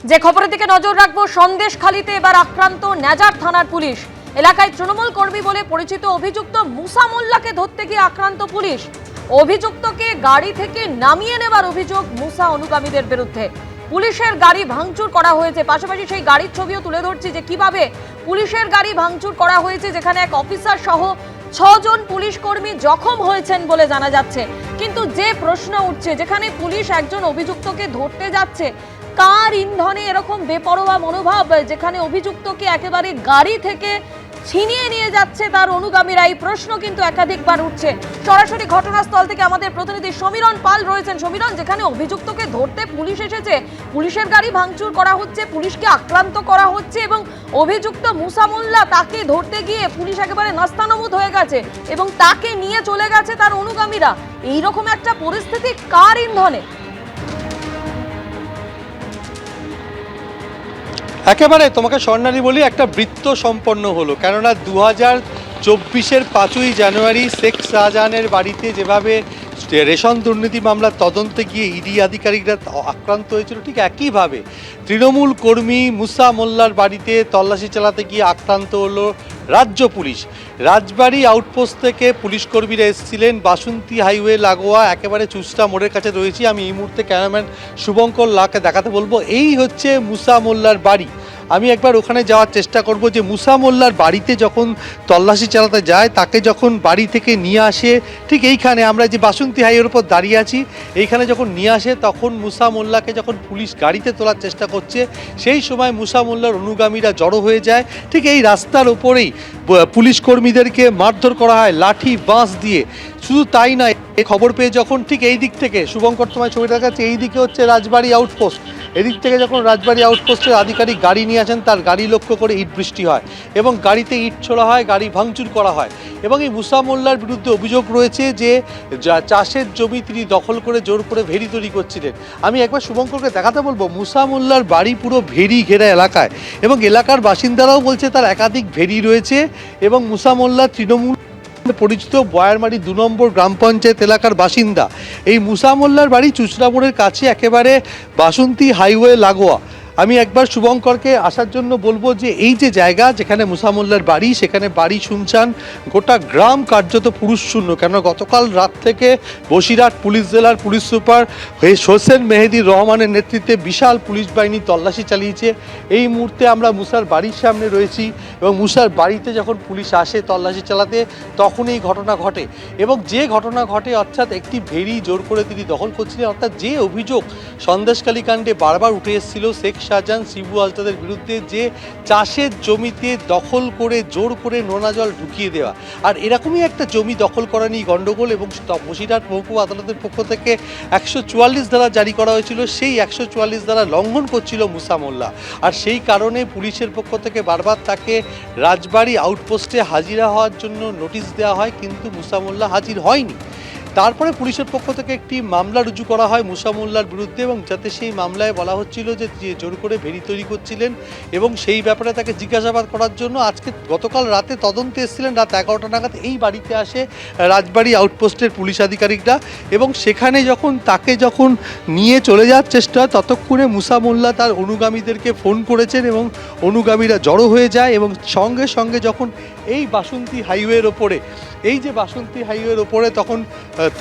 যে খবরের দিকে নজর রাখবো, সন্দেশখালীতে এবার আক্রান্ত নেজার থানার পুলিশ। এলাকায় তৃণমূল কর্মী বলে পরিচিত অভিযুক্ত মুসা মোল্লাকে ধরতে গিয়ে আক্রান্ত পুলিশ। অভিযুক্তকে গাড়ি থেকে নামিয়ে নেবার অভিযোগ মুসা অনুগামীদের বিরুদ্ধে। পুলিশের গাড়ি ভাঙচুর করা হয়েছে, পাশাপাশি সেই গাড়ির ছবিও তুলে ধরছি যে কিভাবে পুলিশের গাড়ি ভাঙচুর করা হয়েছে, যেখানে এক অফিসার সহ 6 জন পুলিশ কর্মী জখম হয়েছেন বলে জানা যাচ্ছে। কিন্তু যে প্রশ্ন উঠছে, যেখানে পুলিশ একজন অভিযুক্তকে ধরতে যাচ্ছে, কার ইন্ধনে এরকম বেপরোয়া মনোভাব, যেখানে অভিযুক্তকে একেবারে গাড়ি থেকে ছিনিয়ে নিয়ে যাচ্ছে তার অনুগামীরা, এই প্রশ্ন কিন্তু একাধিকবার উঠছে। সরাসরি ঘটনাস্থল থেকে আমাদের প্রতিনিধি সমীরণ পাল রয়েছেন। সমীরণ, যেখানে অভিযুক্তকে ধরতে পুলিশ এসেছে, পুলিশের গাড়ি ভাঙচুর করা হচ্ছে, পুলিশকে আক্রান্ত করা হচ্ছে এবং অভিযুক্ত মুসা মোল্লা, তাকে ধরতে গিয়ে পুলিশ একেবারে নাস্তানাবুদ হয়ে গেছে এবং তাকে নিয়ে চলে গেছে তার অনুগামীরা। এইরকম একটা পরিস্থিতি কার ইন্ধনে? একেবারে তোমাকে স্বর্ণালী বলি, একটা বৃত্ত সম্পন্ন হলো। কেননা 2024-এর 5ই জানুয়ারি শেখ শাহজাহানের বাড়িতে যেভাবে রেশন দুর্নীতি মামলার তদন্তে গিয়ে ইডি আধিকারিকরা আক্রান্ত হয়েছিল, ঠিক একইভাবে তৃণমূল কর্মী মুসা মোল্লার বাড়িতে তল্লাশি চালাতে গিয়ে আক্রান্ত হলো রাজ্য পুলিশ। রাজবাড়ী আউটপোস্ট থেকে পুলিশ কর্মীরা এসেছিলেন বাসন্তী হাইওয়ে লাগোয়া একেবারে চুচড়া মোড়ের কাছে রয়েছি আমি এই মুহূর্তে। ক্যামেরাম্যান শুভঙ্কর লাকে দেখাতে বলবো, এই হচ্ছে মুসা মোল্লার বাড়ি। আমি একবার ওখানে যাওয়ার চেষ্টা করব যে মুসা মোল্লার বাড়িতে যখন তল্লাশি চালাতে যায়, তাকে যখন বাড়ি থেকে নিয়ে আসে, ঠিক এইখানে আমরা যে বাসন্তী হাইওয়ের উপর দাঁড়িয়ে আছি, এইখানে যখন নিয়ে আসে তখন মুসা মোল্লাকে যখন পুলিশ গাড়িতে তোলার চেষ্টা করছে, সেই সময় মুসা মোল্লার অনুগামীরা জড়ো হয়ে যায়। ঠিক এই রাস্তার ওপরেই পুলিশ কর্মীদেরকে মারধর করা হয় লাঠি বাঁশ দিয়ে। শুধু তাই নয়, এই খবর পেয়ে যখন ঠিক এই দিক থেকে, শুভঙ্কর তোমায় ছবি দেখাচ্ছে, এই দিকে হচ্ছে রাজবাড়ী আউটপোস্ট, এদিক থেকে যখন রাজবাড়ী আউটপোস্টের আধিকারিক গাড়ি নিয়ে আসেন, তার গাড়ি লক্ষ্য করে ইট বৃষ্টি হয় এবং গাড়িতে ইট ছোড়া হয়, গাড়ি ভাঙচুর করা হয়। এবং এই মুসা মোল্লার বিরুদ্ধে অভিযোগ রয়েছে যে চাষের জমি তিনি দখল করে জোর করে ভেড়ি তৈরি করছিলেন। আমি একবার শুভঙ্করকে দেখাতে বলবো, মুসা মোল্লার বাড়ি পুরো ভেড়ি ঘেরা এলাকায় এবং এলাকার বাসিন্দারাও বলছে তার একাধিক ভেড়ি রয়েছে। এবং মুসা মোল্লা তৃণমূল পরিচিত বয়ারমারি 2 নম্বর গ্রাম পঞ্চায়েত এলাকার বাসিন্দা। এই মুসা মোল্লার বাড়ি চুচড়া মোড়ের কাছে একেবারে বাসন্তী হাইওয়ে লাগোয়া। আমি একবার শুভঙ্করকে আসার জন্য বলবো যে এই যে জায়গা যেখানে মুসা মোল্লার বাড়ি, সেখানে বাড়ি শুনছান, গোটা গ্রাম কার্যত পুরুষ শূন্য। কেন গতকাল রাত থেকে বসিরহাট পুলিশ জেলার পুলিশ সুপার হোসেন মেহেদির রহমানের নেতৃত্বে বিশাল পুলিশ বাহিনী তল্লাশি চালিয়েছে। এই মুহূর্তে আমরা মুসার বাড়ির সামনে রয়েছি এবং মুসার বাড়িতে যখন পুলিশ আসে তল্লাশি চালাতে, তখন এই ঘটনা ঘটে। এবং যে ঘটনা ঘটে, অর্থাৎ একটি ভেড়ি জোর করে তিনি দখল করছিলেন, অর্থাৎ যে অভিযোগ সন্দেশখালী কাণ্ডে বারবার উঠে এসেছিল শেখ শাহজাহান শিবু আলতাদের বিরুদ্ধে, যে চাষের জমিতে দখল করে জোর করে নোনা জল ঢুকিয়ে দেওয়া, আর এরকমই একটা জমি দখল করা নিয়ে গণ্ডগোল এবং বসিরহাট মহকুমা আদালতের পক্ষ থেকে 144 ধারা জারি করা হয়েছিল। সেই 144 ধারা লঙ্ঘন করছিল মুসা মোল্লা, আর সেই কারণে পুলিশের পক্ষ থেকে বারবার তাকে রাজবাড়ী আউটপোস্টে হাজিরা হওয়ার জন্য নোটিশ দেওয়া হয়, কিন্তু মুসা মোল্লা হাজির হয়নি। তারপরে পুলিশের পক্ষ থেকে একটি মামলা রুজু করা হয় মুসা মোল্লার বিরুদ্ধে, এবং যাতে সেই মামলায় বলা হচ্ছিল যে জোর করে ভেড়ি তৈরি করছিলেন এবং সেই ব্যাপারে তাকে জিজ্ঞাসাবাদ করার জন্য গতকাল রাতে তদন্তে এসেছিলেন। রাত 11টা নাগাদ এই বাড়িতে আসে রাজবাড়ী আউটপোস্টের পুলিশ আধিকারিকরা এবং সেখানে তাকে যখন নিয়ে চলে যাওয়ার চেষ্টা, ততক্ষণে মুসা মোল্লা তার অনুগামীদেরকে ফোন করেছেন এবং অনুগামীরা জড়ো হয়ে যায় এবং সঙ্গে সঙ্গে যখন এই বাসন্তী হাইওয়ের ওপরে, এই যে বাসন্তী হাইওয়ের ওপরে তখন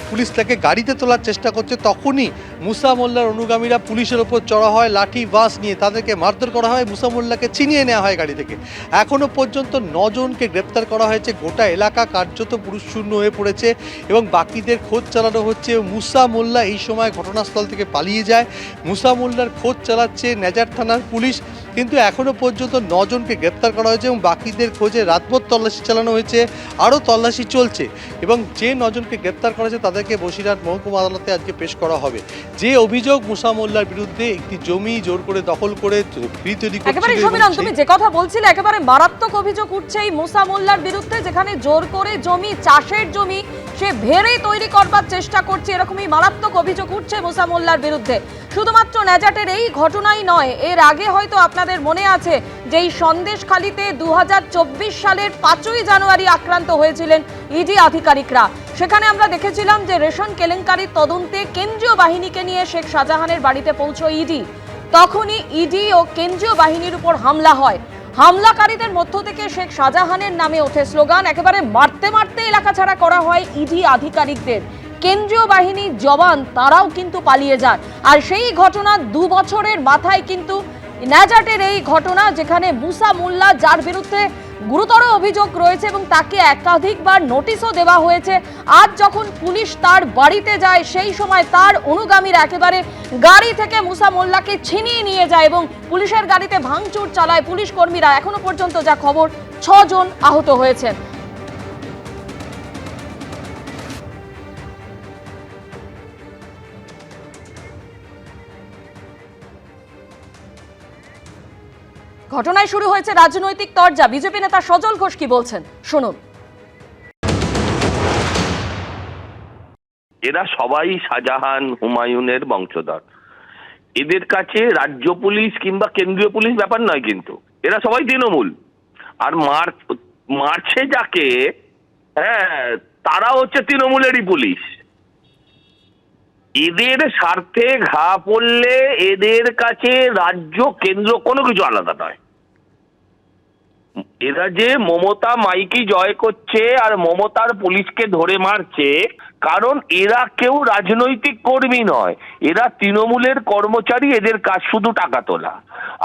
পুলিশ তাকে গাড়িতে তোলার চেষ্টা করছে, তখনই মুসা মোল্লার অনুগামীরা পুলিশের ওপর চড়া হয় লাঠি বাঁশ নিয়ে, তাদেরকে মারধর করা হয়, মুসা মোল্লাকে ছিনিয়ে নেওয়া হয় গাড়ি থেকে। এখনও পর্যন্ত 9 জনকে গ্রেপ্তার করা হয়েছে। গোটা এলাকা কার্যত পুরুষশূন্য হয়ে পড়েছে এবং বাকিদের খোঁজ চালানো হচ্ছে। মুসা মোল্লা এই সময় ঘটনাস্থল থেকে পালিয়ে যায়। মুসা মোল্লার খোঁজ চালাচ্ছে নেজার থানার পুলিশ, কিন্তু এখনও পর্যন্ত 9 জনকে গ্রেপ্তার করা হয়েছে এবং বাকিদের খোঁজে রাতভর তল্লাশি চালানো হয়েছে, আরও তল্লাশি চলছে। এবং যে 9 জনকে গ্রেপ্তার করা হয়েছে তাদেরকে বসিরহাট মহকুমা আদালতে আজকে পেশ করা হবে। যে অভিযোগ মুসা মোল্লার বিরুদ্ধে, একটি জমি জোর করে দখল করে ভেড়ি তৈরি করছিল। একেবারে সমীরণ, তুমি যে কথা বলছিলে, একেবারে মারাত্মক অভিযোগ উঠছে এই মুসা মোল্লার বিরুদ্ধে, যেখানে জোর করে জমি, চাষের জমি সে ভেড়ি তৈরি করবার চেষ্টা করছে, এরকমই মারাত্মক অভিযোগ উঠছে মুসা মোল্লার বিরুদ্ধে। শুধুমাত্র নেজাটের এই ঘটনাই নয়, এর আগে হয়তো আপনাদের মনে আছে যে এই সন্দেশখালীতে 2024 সালের 5ই জানুয়ারি আক্রান্ত হয়েছিলেন ইডি আধিকারিকরা। সেখানে আমরা দেখেছিলাম যে রেশন কেলেঙ্কারির তদন্তে কেন্দ্রীয় বাহিনীকে নিয়ে শেখ শাহজাহানের বাড়িতে পৌঁছয় ইডি। তখনই ইডি ও কেন্দ্রীয় বাহিনীর উপর হামলা হয়। হামলাকারীদের মধ্য থেকে শেখ শাহজাহানের নামে ওঠে স্লোগান। একেবারে মারতে মারতে এলাকা ছাড়া করা হয় ইডি আধিকারিকদের। কেন্দ্রীয় বাহিনী জওয়ান তারাও কিন্তু পালিয়ে যান। আর সেই ঘটনা 2 বছরের মাথায় কিন্তু ন্যাজাটের এই ঘটনা, যেখানে মুসা মোল্লা, যার বিরুদ্ধে গুরুতর অভিযোগ রয়েছে এবং তাকে একাধিকবার নোটিশও দেওয়া হয়েছে, আজ যখন পুলিশ তার বাড়িতে যায় সেই সময় তার অনুগামীরা একেবারে গাড়ি থেকে মুসা মোল্লাকে ছিনিয়ে নিয়ে যায় এবং পুলিশের গাড়িতে ভাঙচুর চালায় পুলিশ কর্মীরা। এখনো পর্যন্ত যা খবর, 6 জন আহত হয়েছেন। ঘটনায় শুরু হয়েছে রাজনৈতিক তরজা। বিজেপি নেতা সজল ঘোষ কি বলছেন শুনুন। এরা সবাই শাহজাহান হুমায়ুনের বংশধর। এদের কাছে রাজ্য পুলিশ কিংবা কেন্দ্রীয় পুলিশ ব্যাপার নয়, কিন্তু এরা সবাই তৃণমূল। আর মারছে যাকে, তারা হচ্ছে তৃণমূলেরই পুলিশ। এদের স্বার্থে ঘা পড়লে এদের কাছে রাজ্য কেন্দ্র কোনো কিছু আলাদা নয়। এরা যে মমতা মাইকি জয় করছে আর মমতার পুলিশকে ধরে মারছে, কারণ এরা কেউ রাজনৈতিক কর্মী নয়, এরা তৃণমূলের কর্মচারী। এদের কাজ শুধু টাকা তোলা।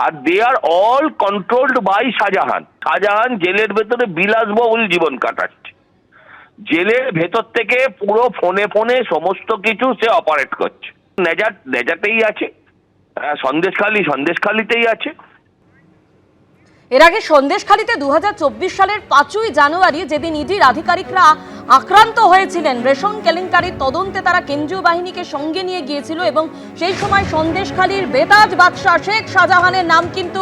আর they are all controlled by Shahjahan. Shahjahan জেলের ভেতরে বিলাসবহুল জীবন কাটাচ্ছে। জেলের ভেতর থেকে পুরো ফোনে ফোনে সমস্ত কিছু সে অপারেট করছে। নেজাতেই আছে, সন্দেশখালিতেই আছে। এর আগে সন্দেশখালীতে 2024 সালের 5ই জানুয়ারি, যেদিন ইডির আধিকারিকরা আক্রান্ত হয়েছিলেন, রেশন কেলেঙ্কারির তদন্তে তারা কেন্দ্রীয় বাহিনীকে সঙ্গে নিয়ে গিয়েছিল এবং সেই সময় সন্দেশখালীর বেতাজ বাদশা শেখ শাহজাহানের নাম কিন্তু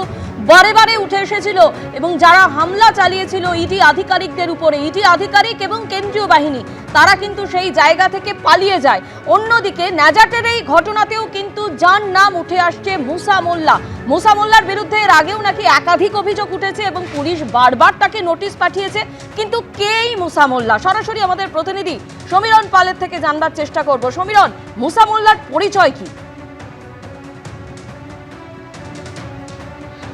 বারে বারে উঠে এসেছিল এবং যারা হামলা চালিয়েছিল ইডি আধিকারিকদের উপরে, ইডি আধিকারিক এবং কেন্দ্রীয় বাহিনী, তারা কিন্তু সেই জায়গা থেকে পালিয়ে যায়। অন্যদিকে ন্যাজাটের এই ঘটনাতেও কিন্তু যার নাম উঠে আসছে মুসা মোল্লা। মুসা মোল্লার বিরুদ্ধে এর আগেও নাকি একাধিক অভিযোগ উঠেছে এবং পুলিশ বারবার তাকে নোটিশ পাঠিয়েছে। কিন্তু কে এই মুসা মোল্লা? সরাসরি আমাদের প্রতিনিধি সমীরণ পালের থেকে জানবার চেষ্টা করব। সমীরণ, মুসা মোল্লার পরিচয় কি?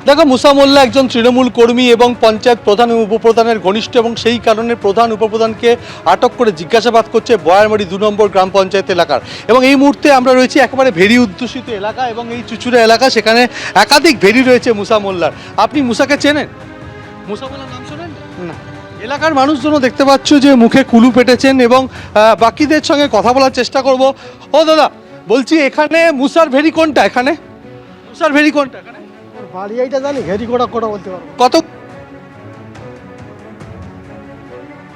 দেখো, মুসা মোল্লা একজন তৃণমূল কর্মী এবং পঞ্চায়েত প্রধান এবং উপপ্রধানের ঘনিষ্ঠ, এবং সেই কারণে প্রধান উপপ্রধানকে আটক করে জিজ্ঞাসাবাদ করছে বয়ারমারি 2 নম্বর গ্রাম পঞ্চায়েত এলাকার। এবং এই মুহূর্তে আমরা রয়েছি একেবারে ভেরি অধ্যুষিত এলাকা এবং এই চুচুড়া এলাকা, সেখানে একাধিক ভেরি রয়েছে মুসা মোল্লার। আপনি মুসাকে চেনেন? মুসা মোল্লার নাম শোনেন না? এলাকার মানুষজনও দেখতে পাচ্ছ যে মুখে কুলু পেটেছেন এবং বাকিদের সঙ্গে কথা বলার চেষ্টা করব। ও দাদা, বলছি এখানে মুসার ভেরি কোনটা? এখানে মুসার ভেরি কোনটা? এখানে বাড়ি এইটা জানি, ঘেরি কোটা বলতে পারবো। কত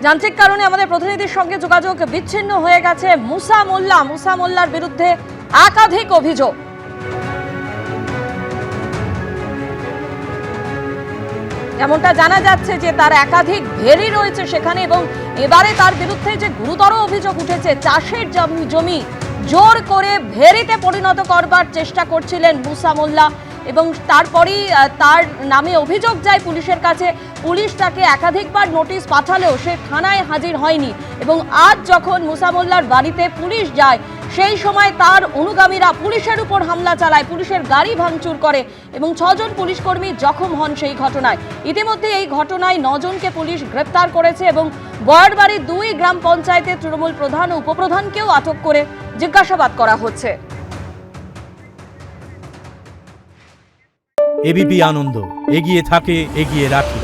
যান্ত্রিক কারণে আমাদের প্রতিনিধির সঙ্গে যোগাযোগ বিচ্ছিন্ন হয়ে গেছে। মুসা মোল্লার বিরুদ্ধে একাধিক অভিযোগ। যেমনটা জানা যাচ্ছে যে তার একাধিক ভেরি রয়েছে সেখানে এবং এবারে তার বিরুদ্ধে যে গুরুতর অভিযোগ উঠেছে, চাষের জমি জোর করে ভেরিতে পরিণত করবার চেষ্টা করছিলেন মুসা মোল্লা এবং তারপরই তার নামে অভিযোগ যায় পুলিশের কাছে। পুলিশ তাকে একাধিকবার নোটিশ পাঠালেও সে থানায় হাজির হয়নি এবং আজ যখন মুসা মোল্লার বাড়িতে পুলিশ যায় সেই সময় তার অনুগামীরা পুলিশের উপর হামলা চালায়, পুলিশের গাড়ি ভাঙচুর করে এবং 6 জন পুলিশ কর্মী জখম হন সেই ঘটনায়। ইতিমধ্যে এই ঘটনায় 9 জনকে পুলিশ গ্রেপ্তার করেছে এবং বয়ারবাড়ি 2 গ্রাম পঞ্চায়েতের তৃণমূল প্রধান ও উপপ্রধানকেও আটক করে জিজ্ঞাসাবাদ করা হচ্ছে। এবিপি আনন্দ, এগিয়ে থাকে, এগিয়ে রাখে।